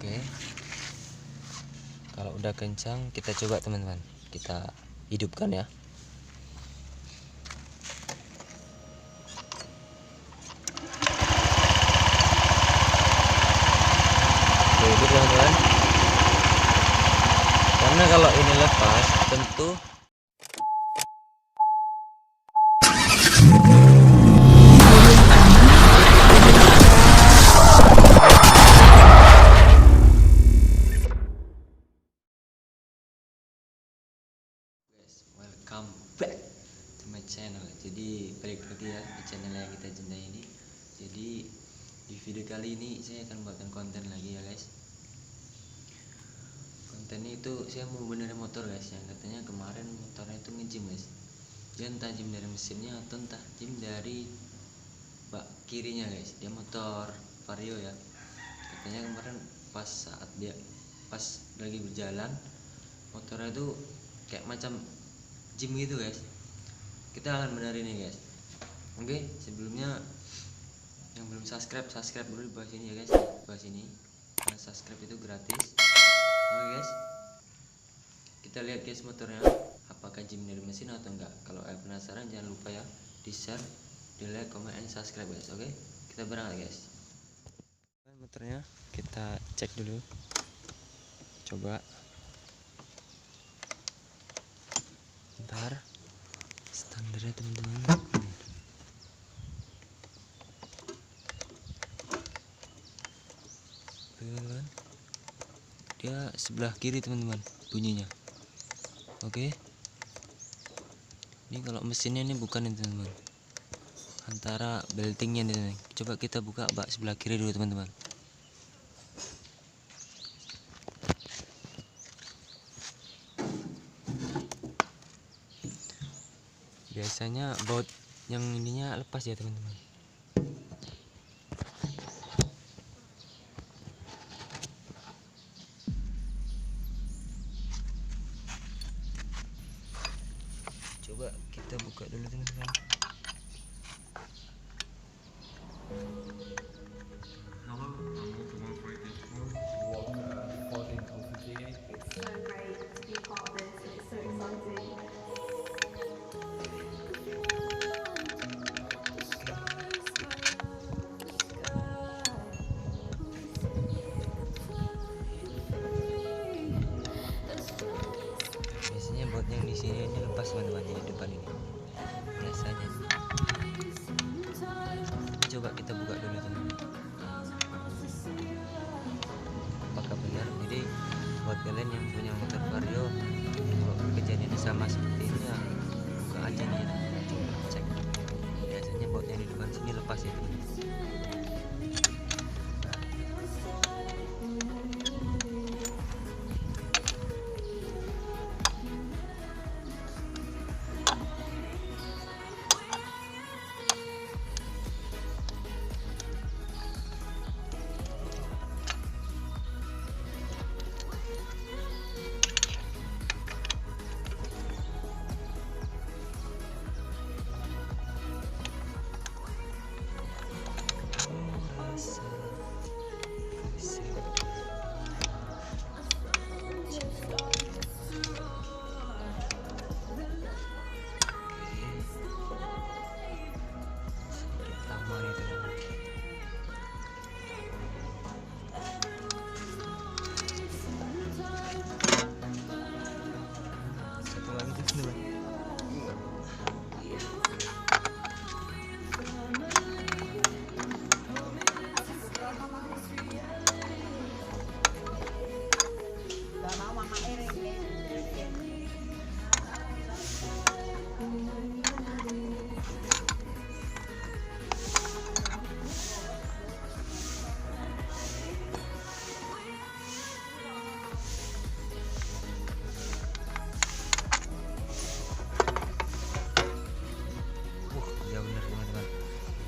Oke, kalau udah kencang kita coba teman-teman, kita hidupkan ya. Oke, itu teman-teman, karena kalau ini lepas tentu welcome back to my channel. Jadi balik lagi ya di channel yang kita cintai ini. Jadi di video kali ini saya akan buatkan konten lagi ya guys. Kontennya itu saya mau benerin motor guys, yang katanya kemarin motornya itu ngejim guys. Dia entah jim dari mesinnya atau entah jim dari bak kirinya guys. Dia motor Vario ya. Katanya kemarin pas saat dia pas lagi berjalan motornya itu kayak macam gym gitu guys. Kita akan benerin ini guys. Oke, sebelumnya yang belum subscribe dulu di bawah sini ya guys, di bawah sini. Karena subscribe itu gratis. Oke guys, kita lihat guys motornya apakah gym dari mesin atau enggak. Kalau penasaran jangan lupa ya di share, di like, comment, and subscribe guys. Oke, kita berangkat guys. Motornya kita cek dulu, coba ntar standarnya teman-teman. Dia sebelah kiri teman-teman bunyinya. Oke, ini kalau mesinnya ini bukan ini teman-teman, antara beltingnya nih. Coba kita buka bak sebelah kiri dulu teman-teman. Biasanya baut yang ininya lepas ya teman-teman. Coba kita buka dulu teman-teman. Biasanya baut yang di sini ini lepas teman-teman, di depan ini biasanya. Coba kita buka dulu teman-teman, apakah benar. Jadi buat kalian yang punya motor Vario, kalau kejadian sama seperti ini ya buka aja nih ya, coba cek. Biasanya baut yang di depan sini lepas ya teman-teman.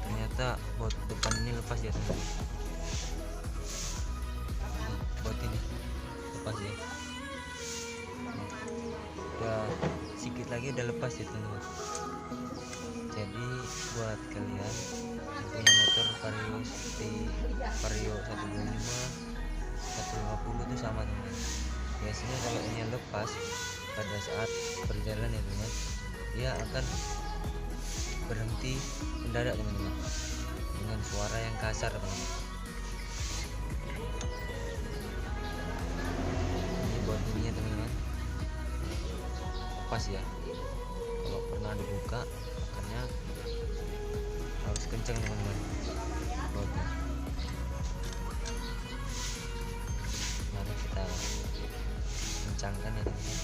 Ternyata baut depan ini lepas ya teman. Baut ini lepas ya, udah sedikit lagi udah lepas ya teman. Jadi buat kalian yang punya motor Vario seperti Vario 125, 150 sama teman. Biasanya kalau ini lepas pada saat berjalan ya teman, dia akan berhenti mendadak teman-teman dengan suara yang kasar teman-teman. Ini buat bunyinya teman-teman, pas ya. Kalau pernah dibuka makanya harus kencang teman-teman bautnya. Lalu kita kencangkan ya teman-teman.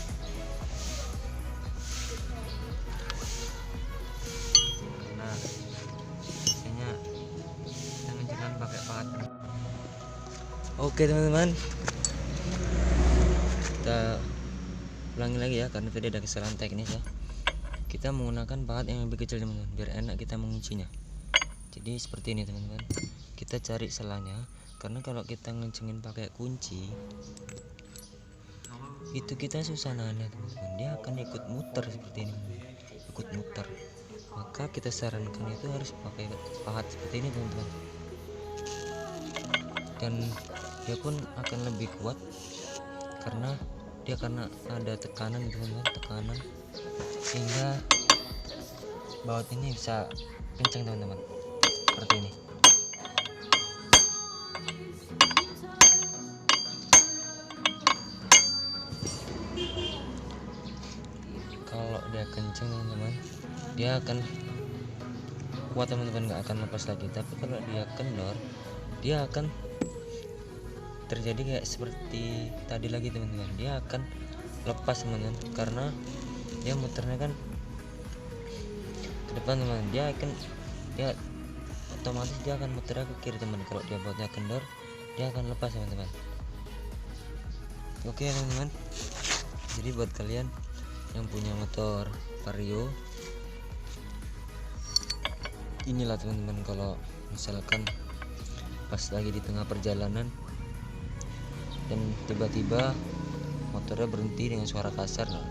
Nah, biasanya kita ngencangkan pakai pahat. Oke teman-teman, kita ulangi lagi ya, karena tadi ada kesalahan teknis ya. Kita menggunakan pahat yang lebih kecil teman-teman, biar enak kita menguncinya. Jadi seperti ini teman-teman, kita cari selanya, karena kalau kita ngencengin pakai kunci itu kita susah nahannya teman-teman, dia akan ikut muter seperti ini, ikut muter. Maka kita sarankan itu harus pakai pahat seperti ini teman-teman, dan dia pun akan lebih kuat karena ada tekanan teman-teman, tekanan, sehingga baut ini bisa kencang teman-teman, seperti ini. Kalau dia kencang teman-teman, dia akan kuat teman-teman, nggak akan lepas lagi. Tapi kalau dia kendor, dia akan terjadi kayak seperti tadi lagi teman-teman, dia akan lepas teman-teman, karena dia muternya kan ke depan teman, dia otomatis dia akan muter ke kiri teman. Kalau dia bautnya kendor, dia akan lepas teman-teman. Oke teman-teman, jadi buat kalian yang punya motor Vario, inilah teman-teman, kalau misalkan pas lagi di tengah perjalanan dan tiba-tiba motornya berhenti dengan suara kasar, nah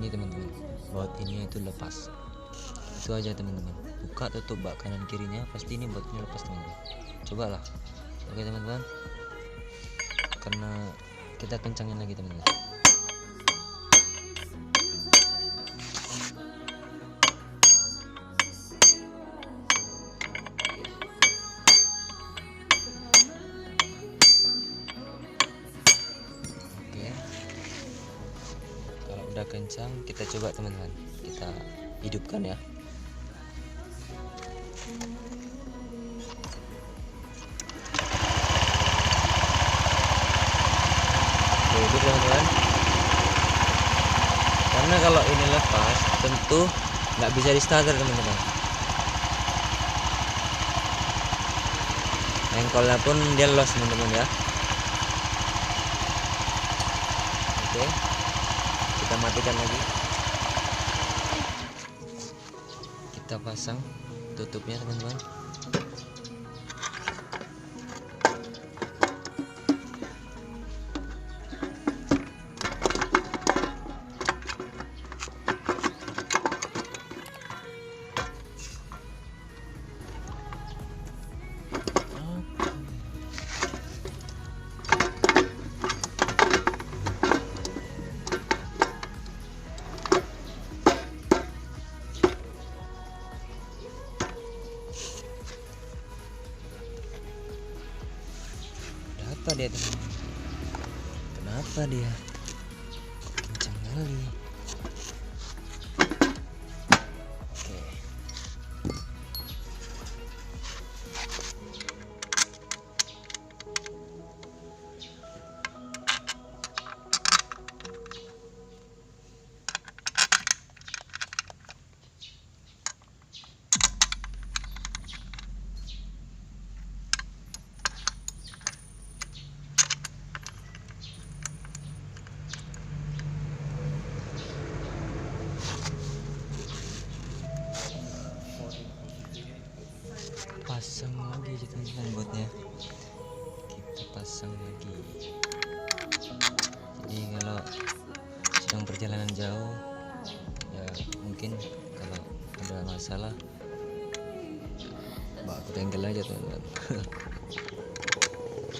ini teman-teman, baut ini itu lepas. Itu aja teman-teman, buka tutup bak kanan kirinya, pasti ini bautnya lepas teman-teman. Cobalah. Oke teman-teman, karena kita kencangin lagi teman-teman. Udah kencang, kita coba teman-teman, kita hidupkan ya. Oke, hidup teman-teman. Karena kalau ini lepas, tentu nggak bisa di starter teman-teman. Engkolnya pun dia los teman-teman ya. Oke, kita matikan lagi, kita pasang tutupnya teman-teman. Kenapa dia teman-teman? Kenapa dia kencang kali? Oke. Pasang lagi aja teman-teman buatnya, kita pasang lagi. Jadi kalau sedang perjalanan jauh ya, mungkin kalau ada masalah bak bengkel aja teman-teman.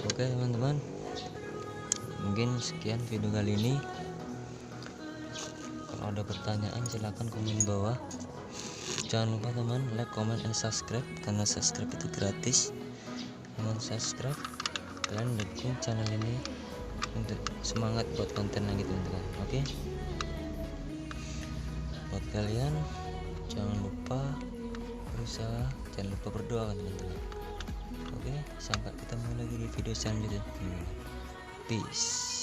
Oke teman-teman, Mungkin sekian video kali ini. Kalau ada pertanyaan silahkan komen bawah. Jangan lupa teman like, comment, and subscribe, karena subscribe itu gratis. Teman subscribe, kalian dukung channel ini untuk semangat buat konten lagi teman-teman. Oke, buat kalian jangan lupa berusaha, jangan lupa berdoa kan teman-teman. Oke, sampai ketemu lagi di video selanjutnya. Peace.